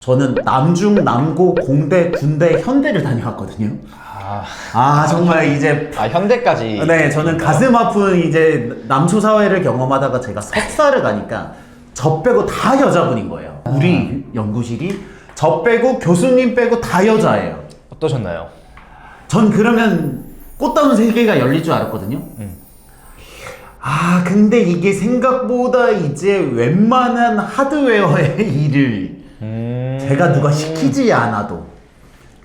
저는 남중, 남고, 공대, 군대, 현대를 다녀왔거든요. 정말 이제 현대까지. 네, 저는 가슴 아픈 이제 남초 사회를 경험하다가 제가 석사를 가니까 저 빼고 다 여자분인 거예요. 우리 연구실이 저 빼고 교수님 빼고 다 여자예요. 어떠셨나요? 전 그러면 꽃다운 세계가 열릴 줄 알았거든요. 근데 이게 생각보다 이제 웬만한 하드웨어의 일을 제가 누가 시키지 않아도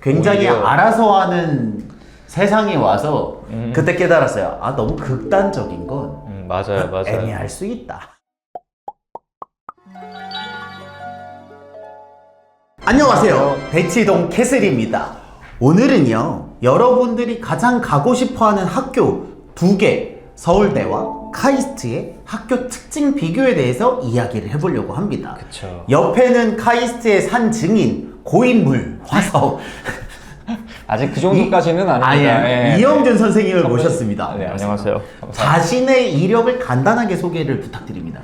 굉장히 오히려. 알아서 하는 세상에 와서 그때 깨달았어요. 너무 극단적인 건 맞아요. 애매할 수 있다. 안녕하세요. 대치동 캐슬입니다. 오늘은요, 여러분들이 가장 가고 싶어하는 학교 2개, 서울대와 카이스트의 학교 특징 비교에 대해서 이야기를 해보려고 합니다. 그쵸. 옆에는 카이스트의 산 증인 고인물 화석 아직 그 정도까지는 아닙니다. 예. 이영준 선생님을 모셨습니다. 네, 안녕하세요. 감사합니다. 자신의 이력을 간단하게 소개를 부탁드립니다.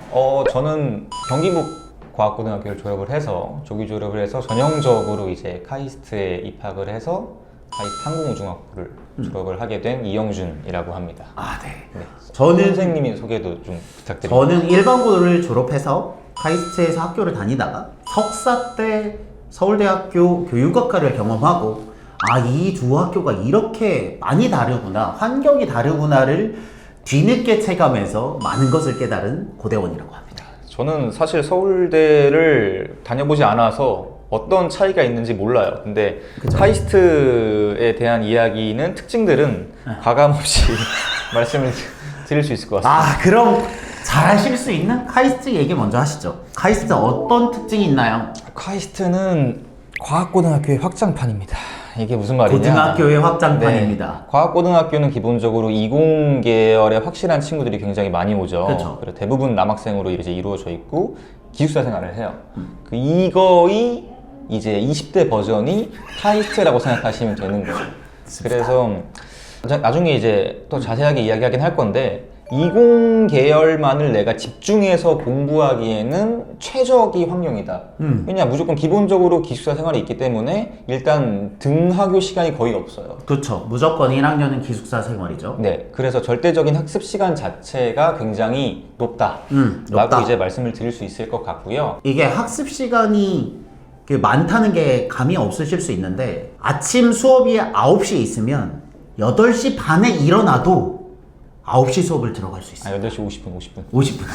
저는 경기북과학고등학교를 졸업을 해서 조기 졸업을 해서 전형적으로 이제 카이스트에 입학을 해서 카이스트 항공우주학부를 졸업을 하게 된 이영준이라고 합니다. 네. 네. 저는 선생님이 소개도 좀 부탁드립니다. 저는 일반고를 졸업해서 카이스트에서 학교를 다니다가 석사 때 서울대학교 교육학과를 경험하고 이 두 학교가 이렇게 많이 다르구나, 환경이 다르구나를 뒤늦게 체감해서 많은 것을 깨달은 고대원이라고 합니다. 저는 사실 서울대를 다녀보지 않아서 어떤 차이가 있는지 몰라요. 근데 그쵸. 카이스트에 대한 이야기는 특징들은 과감없이 말씀을 드릴 수 있을 것 같습니다. 그럼 잘 하실 수 있는 카이스트 얘기 먼저 하시죠. 카이스트 어떤 특징이 있나요? 카이스트는 과학고등학교의 확장판입니다. 이게 무슨 말이냐? 고등학교의 확장판입니다. 네. 과학고등학교는 기본적으로 이공계열의 확실한 친구들이 굉장히 많이 오죠. 그쵸. 그리고 대부분 남학생으로 이제 이루어져 있고 기숙사 생활을 해요. 이거의 이제 20대 버전이 카이스트라고 생각하시면 되는 거예요. 그래서 나중에 이제 또 자세하게 이야기하긴 할 건데 이공 계열만을 내가 집중해서 공부하기에는 최적의 환경이다. 왜냐 무조건 기본적으로 기숙사 생활이 있기 때문에 일단 등하교 시간이 거의 없어요. 그렇죠. 무조건 1학년은 기숙사 생활이죠. 네, 그래서 절대적인 학습 시간 자체가 굉장히 높다라고 높다. 이제 말씀을 드릴 수 있을 것 같고요. 이게 학습 시간이 많다는 게 감이 없으실 수 있는데 아침 수업이 9시에 있으면 8시 반에 일어나도 9시 수업을 들어갈 수 있어요. 8시 50분. 50분.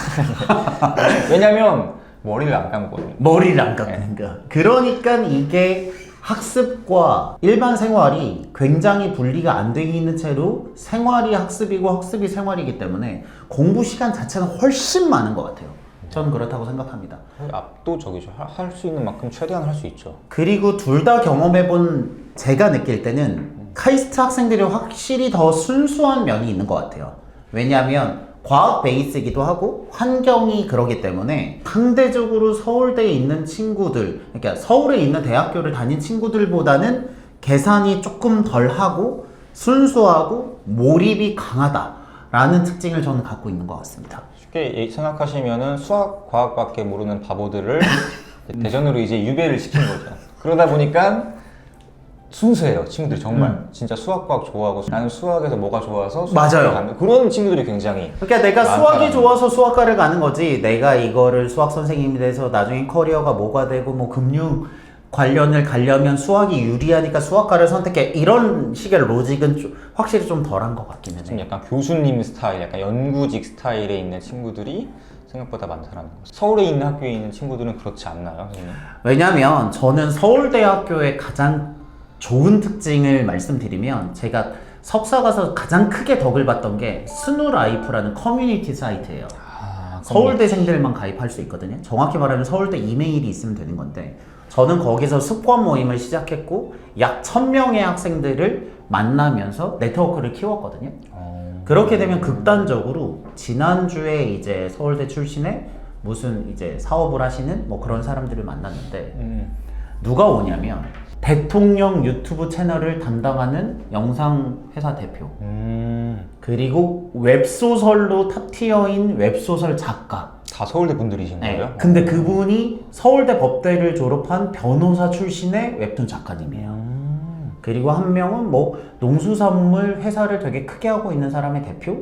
왜냐면 머리를 안 감거든요. 머리를 안 감는가. 그러니까 이게 학습과 일반 생활이 굉장히 분리가 안 되어 있는 채로 생활이 학습이고 학습이 생활이기 때문에 공부 시간 자체는 훨씬 많은 것 같아요. 저는 그렇다고 생각합니다. 압도적이죠. 할 수 있는 만큼 최대한 할 수 있죠. 그리고 둘 다 경험해본 제가 느낄 때는 카이스트 학생들이 확실히 더 순수한 면이 있는 것 같아요. 왜냐하면 과학 베이스이기도 하고 환경이 그러기 때문에 상대적으로 서울대에 있는 친구들, 그러니까 서울에 있는 대학교를 다닌 친구들보다는 계산이 조금 덜 하고 순수하고 몰입이 강하다라는 특징을 저는 갖고 있는 것 같습니다. 쉽게 생각하시면은 수학, 과학밖에 모르는 바보들을 대전으로 이제 유배를 시킨 거죠. 그러다 보니까 순수해요, 친구들이 정말. 진짜 수학, 과학 좋아하고 나는 수학에서 뭐가 좋아서 수학과를 가는 그런 친구들이 굉장히 그러니까 내가 수학이 많다라는 좋아서 수학과를 가는 거지 내가 이거를 수학 선생님이 돼서 나중에 커리어가 뭐가 되고 뭐 금융 관련을 가려면 수학이 유리하니까 수학과를 선택해 이런 식의 로직은 확실히 좀 덜한 것 같기는 좀 해요. 약간 교수님 스타일, 약간 연구직 스타일에 있는 친구들이 생각보다 많다라는 거죠. 서울에 있는 학교에 있는 친구들은 그렇지 않나요, 선생님? 왜냐면 저는 서울대학교의 가장 좋은 특징을 말씀드리면 제가 석사 가서 가장 크게 덕을 봤던 게 스누라이프라는 커뮤니티 사이트예요. 서울대생들만 가입할 수 있거든요. 정확히 말하면 서울대 이메일이 있으면 되는 건데 저는 거기서 습관 모임을 시작했고 약 1000명의 학생들을 만나면서 네트워크를 키웠거든요. 그렇게 되면 극단적으로 지난주에 이제 서울대 출신의 무슨 이제 사업을 하시는 뭐 그런 사람들을 만났는데 누가 오냐면 대통령 유튜브 채널을 담당하는 영상 회사 대표 그리고 웹소설로 탑티어인 웹소설 작가 다 서울대 분들이신 네. 거예요? 근데 그분이 서울대 법대를 졸업한 변호사 출신의 웹툰 작가님이에요. 그리고 한 명은 뭐 농수산물 회사를 되게 크게 하고 있는 사람의 대표,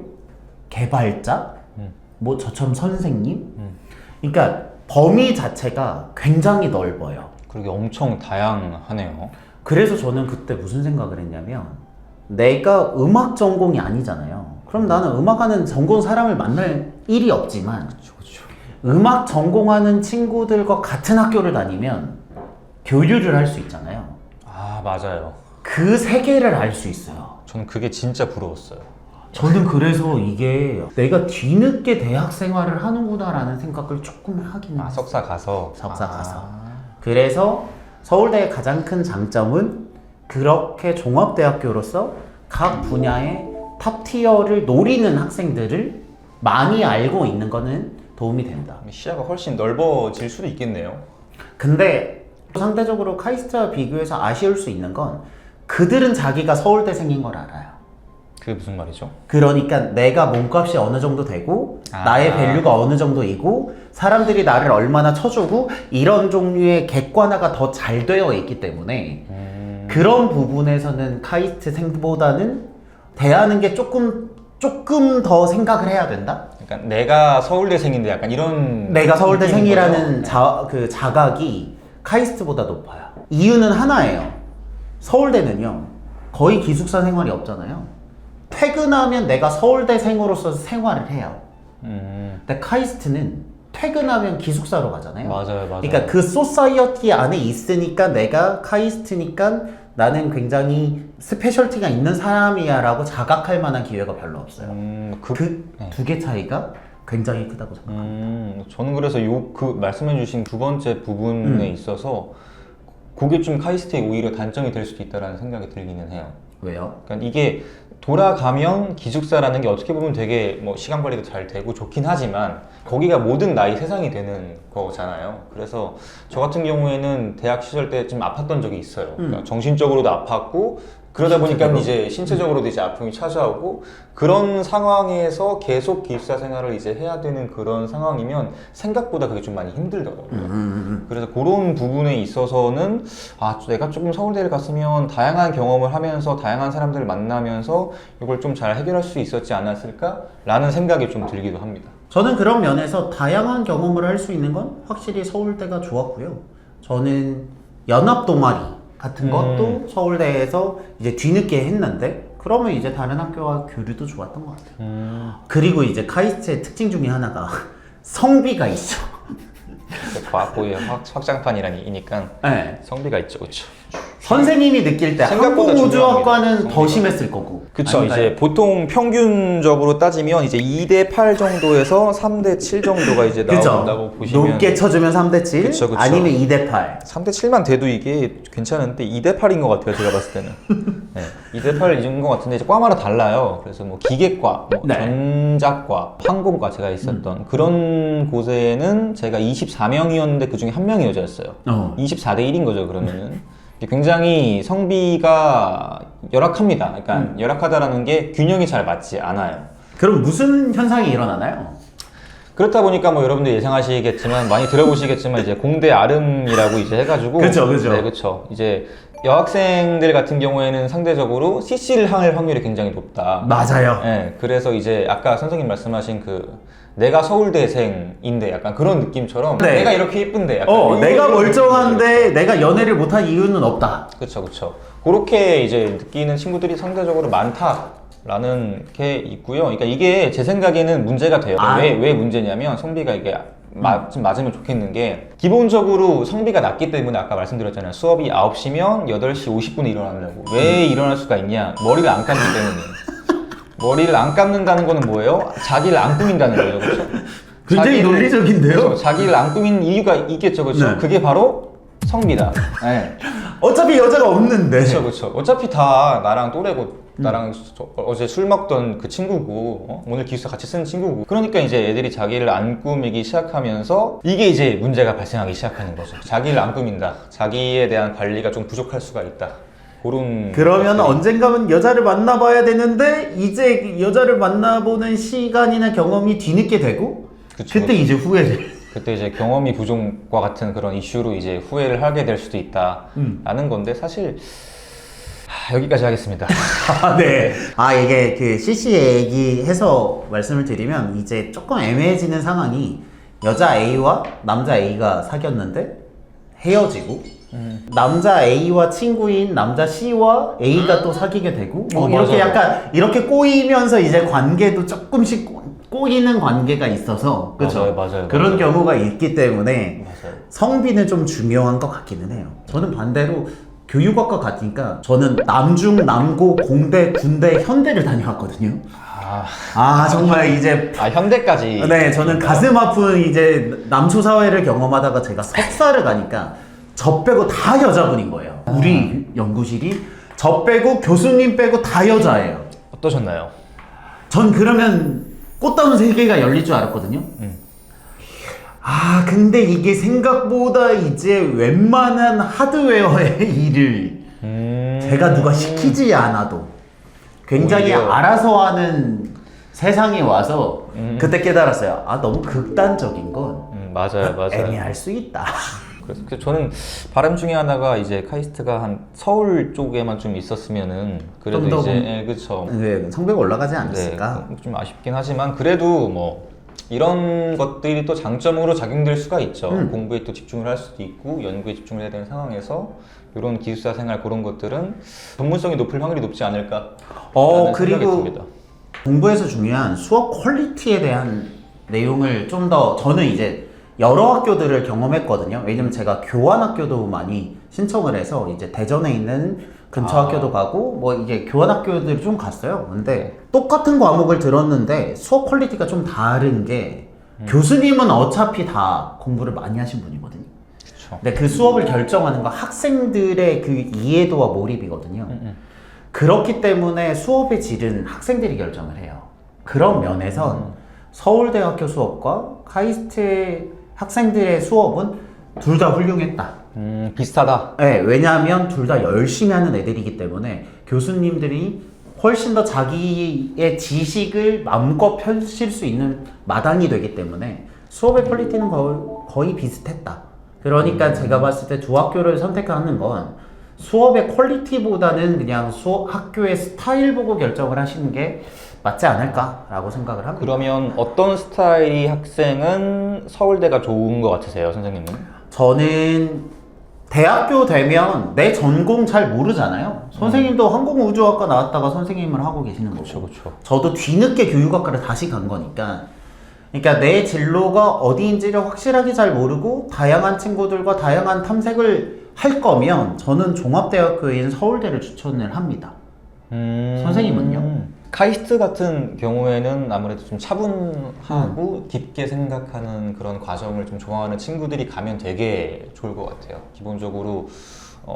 개발자, 뭐 저처럼 선생님. 그러니까 범위 자체가 굉장히 넓어요. 그러게 엄청 다양하네요. 그래서 저는 그때 무슨 생각을 했냐면 내가 음악 전공이 아니잖아요. 그럼 나는 음악하는 전공 사람을 만날 일이 없지만 음악 전공하는 친구들과 같은 학교를 다니면 교류를 할 수 있잖아요. 아, 맞아요. 그 세계를 알 수 있어요. 저는 그게 진짜 부러웠어요. 저는 그래서 이게 내가 뒤늦게 대학 생활을 하는구나라는 생각을 조금 하긴 아, 했어요. 석사 가서? 석사 가서. 그래서 서울대의 가장 큰 장점은 그렇게 종합대학교로서 각 분야의 탑티어를 노리는 학생들을 많이 알고 있는 거는 도움이 된다. 시야가 훨씬 넓어질 수도 있겠네요. 근데 상대적으로 카이스트와 비교해서 아쉬울 수 있는 건 그들은 자기가 서울대생인 걸 알아요. 그게 무슨 말이죠? 그러니까 내가 몸값이 어느 정도 되고 나의 밸류가 어느 정도이고 사람들이 나를 얼마나 쳐주고 이런 종류의 객관화가 더 잘 되어 있기 때문에 그런 부분에서는 카이스트생보다는 대하는 게 조금 더 생각을 해야 된다? 그러니까 내가 서울대생인데 약간 이런 내가 서울대생이라는 느낌인 자각이 카이스트보다 높아요. 이유는 하나예요. 서울대는요 거의 기숙사 생활이 없잖아요. 퇴근하면 내가 서울대생으로서 생활을 해요. 근데 카이스트는 퇴근하면 기숙사로 가잖아요. 맞아요. 그러니까 그 소사이어티 안에 있으니까 내가 카이스트니까 나는 굉장히 스페셜티가 있는 사람이야 라고 자각할 만한 기회가 별로 없어요. 그 두 개 차이가 굉장히 크다고 생각합니다. 저는 그래서 그 말씀해주신 두 번째 부분에 있어서 그게 좀 카이스트의 오히려 단점이 될 수도 있다라는 생각이 들기는 해요. 왜요? 그러니까 이게 돌아가면 기숙사라는 게 어떻게 보면 되게 뭐 시간 관리도 잘 되고 좋긴 하지만 거기가 모든 나의 세상이 되는 거잖아요. 그래서 저 같은 경우에는 대학 시절 때 좀 아팠던 적이 있어요. 그러니까 정신적으로도 아팠고 그러다 보니까 이제 신체적으로도 이제 아픔이 찾아오고 그런 상황에서 계속 기숙사 생활을 이제 해야 되는 그런 상황이면 생각보다 그게 좀 많이 힘들더라고요. 그래서 그런 부분에 있어서는 내가 조금 서울대를 갔으면 다양한 경험을 하면서 다양한 사람들을 만나면서 이걸 좀 잘 해결할 수 있었지 않았을까라는 생각이 좀 들기도 합니다. 저는 그런 면에서 다양한 경험을 할 수 있는 건 확실히 서울대가 좋았고요. 저는 연합 동아리 같은 것도 서울대에서 이제 뒤늦게 했는데 그러면 이제 다른 학교와 교류도 좋았던 것 같아요. 그리고 이제 카이스트의 특징 중에 하나가 성비가 있어. 과학고의 확장판이니까 네. 성비가 있죠, 그렇죠. 선생님이 느낄 때 생각보다 항공우주학과는 더 중요합니다. 심했을 거고. 그쵸. 아닌가요? 이제 보통 평균적으로 따지면 이제 2대 8 정도에서 3대 7 정도가 이제 그죠? 나온다고 보시면 높게 쳐주면 3대 7, 그쵸. 아니면 2대 8. 3대 7만 돼도 이게 괜찮은데 2대 8인 것 같아요, 제가 봤을 때는. 네, 2대 8인 것 같은데 이제 과마다 달라요. 그래서 뭐 기계과, 뭐 네. 전자과, 항공과 제가 있었던 그런 곳에는 제가 24명이었는데 그 중에 한 명이 여자였어요. 24대 1인 거죠, 그러면은. 굉장히 성비가 열악합니다. 그러니까 열악하다라는 게 균형이 잘 맞지 않아요. 그럼 무슨 현상이 일어나나요? 그렇다 보니까 뭐 여러분들 예상하시겠지만 많이 들어보시겠지만 이제 공대 아름이라고 이제 해가지고 그죠. 네, 그렇죠. 이제 여학생들 같은 경우에는 상대적으로 CC를 할 확률이 굉장히 높다. 맞아요. 네, 그래서 이제 아까 선생님 말씀하신 내가 서울대생인데 약간 그런 느낌처럼 네. 내가 이렇게 예쁜데 약간 내가 멀쩡한데 내가 연애를 못한 이유는 없다. 그렇죠. 그렇게 이제 느끼는 친구들이 상대적으로 많다라는 게 있고요. 그러니까 이게 제 생각에는 문제가 돼요. 왜 문제냐면 성비가 이게 좀 맞으면 좋겠는 게 기본적으로 성비가 낮기 때문에 아까 말씀드렸잖아요. 수업이 9시면 8시 50분에 일어나려고. 왜 일어날 수가 있냐? 머리를 안 감기 때문에. 머리를 안 감는다는 거는 뭐예요? 자기를 안 꾸민다는 거예요. 그렇죠? 굉장히 논리적인데요? 그렇죠? 자기를 안 꾸민 이유가 있겠죠. 그렇죠? 네. 그게 바로 성비다. 네. 어차피 여자가 없는데. 그렇죠. 어차피 다 나랑 또래고 나랑 어제 술 먹던 그 친구고 오늘 기숙사 같이 쓰는 친구고 그러니까 이제 애들이 자기를 안 꾸미기 시작하면서 이게 이제 문제가 발생하기 시작하는 거죠. 자기를 안 꾸민다. 자기에 대한 관리가 좀 부족할 수가 있다. 그러면 언젠가는 여자를 만나봐야 되는데 이제 여자를 만나보는 시간이나 경험이 뒤늦게 되고 그쵸, 그때 이제 후회를. 그때 이제 경험이 부족과 같은 그런 이슈로 이제 후회를 하게 될 수도 있다라는 건데 사실 여기까지 하겠습니다. 네. 이게 그 CC 얘기해서 말씀을 드리면 이제 조금 애매해지는 상황이 여자 A와 남자 A가 사귀었는데 헤어지고 남자 A와 친구인 남자 C와 A가 또 사귀게 되고 뭐 이렇게 맞아요. 약간 이렇게 꼬이면서 이제 관계도 조금씩 꼬이는 관계가 있어서 그렇죠. 맞아요. 그런 경우가 있기 때문에 맞아요. 성비는 좀 중요한 것 같기는 해요. 저는 반대로 교육학과 같으니까 저는 남중, 남고, 공대, 군대, 현대를 다녀왔거든요. 정말 이제 현대까지. 네, 저는 가슴 아픈 이제 남초 사회를 경험하다가 제가 석사를 가니까 저 빼고 다 여자분인 거예요. 우리 연구실이 저 빼고 교수님 빼고 다 여자예요. 어떠셨나요? 전 그러면 꽃다운 세계가 열릴 줄 알았거든요. 근데 이게 생각보다 이제 웬만한 하드웨어의 일을 제가 누가 시키지 않아도 굉장히 오히려. 알아서 하는 세상에 와서 그때 깨달았어요. 너무 극단적인 건 맞아요. 애매할 수 있다. 그래서 저는 바람 중에 하나가 이제 카이스트가 한 서울 쪽에만 좀 있었으면은 그래도 좀 더 이제 그쵸. 네, 성배가 올라가지 않았을까? 네, 좀 아쉽긴 하지만 그래도 뭐 이런 것들이 또 장점으로 작용될 수가 있죠. 공부에 또 집중을 할 수도 있고 연구에 집중을 해야 되는 상황에서 이런 기숙사 생활 그런 것들은 전문성이 높을 확률이 높지 않을까. 그리고 공부에서 중요한 수업 퀄리티에 대한 내용을 좀 더 저는 이제 여러 학교들을 경험했거든요. 왜냐면 제가 교환학교도 많이 신청을 해서 이제 대전에 있는 근처 학교도 가고 뭐 이게 교환학교들 좀 갔어요. 근데 똑같은 과목을 들었는데 수업 퀄리티가 좀 다른 게 교수님은 어차피 다 공부를 많이 하신 분이거든요. 그쵸. 근데 그 수업을 결정하는 건 학생들의 그 이해도와 몰입이거든요. 그렇기 때문에 수업의 질은 학생들이 결정을 해요. 그런 면에선 서울대학교 수업과 카이스트의 학생들의 수업은 둘 다 훌륭했다. 비슷하다. 네, 왜냐하면 둘 다 열심히 하는 애들이기 때문에 교수님들이 훨씬 더 자기의 지식을 마음껏 펼칠 수 있는 마당이 되기 때문에 수업의 퀄리티는 거의 비슷했다. 그러니까 제가 봤을 때 두 학교를 선택하는 건 수업의 퀄리티보다는 그냥 학교의 스타일 보고 결정을 하시는 게 맞지 않을까라고 생각을 합니다. 그러면 어떤 스타일의 학생은 서울대가 좋은 것 같으세요, 선생님은? 저는 대학교 되면 내 전공 잘 모르잖아요. 선생님도 항공우주학과 나왔다가 선생님을 하고 계시는 거고. 그쵸. 저도 뒤늦게 교육학과를 다시 간 거니까. 그러니까 내 진로가 어디인지를 확실하게 잘 모르고 다양한 친구들과 다양한 탐색을 할 거면 저는 종합대학교인 서울대를 추천을 합니다. 선생님은요? 카이스트 같은 경우에는 아무래도 좀 차분하고 깊게 생각하는 그런 과정을 좀 좋아하는 친구들이 가면 되게 좋을 것 같아요. 기본적으로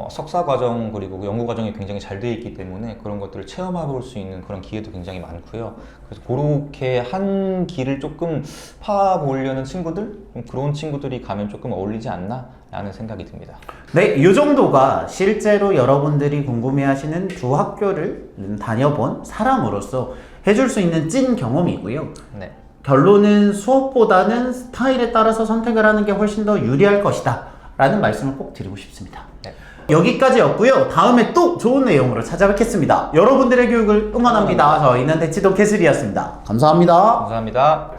석사 과정 그리고 연구 과정이 굉장히 잘 되어 있기 때문에 그런 것들을 체험해 볼 수 있는 그런 기회도 굉장히 많고요. 그래서 그렇게 한 길을 조금 파보려는 친구들, 그런 친구들이 가면 조금 어울리지 않나 라는 생각이 듭니다. 네, 이 정도가 실제로 여러분들이 궁금해하시는 두 학교를 다녀본 사람으로서 해줄 수 있는 찐 경험이고요. 네. 결론은 수업보다는 스타일에 따라서 선택을 하는 게 훨씬 더 유리할 것이다 라는 말씀을 꼭 드리고 싶습니다. 네. 여기까지였고요. 다음에 또 좋은 내용으로 찾아뵙겠습니다. 여러분들의 교육을 응원합니다. 저희는 대치동 캐슬이었습니다. 감사합니다. 감사합니다.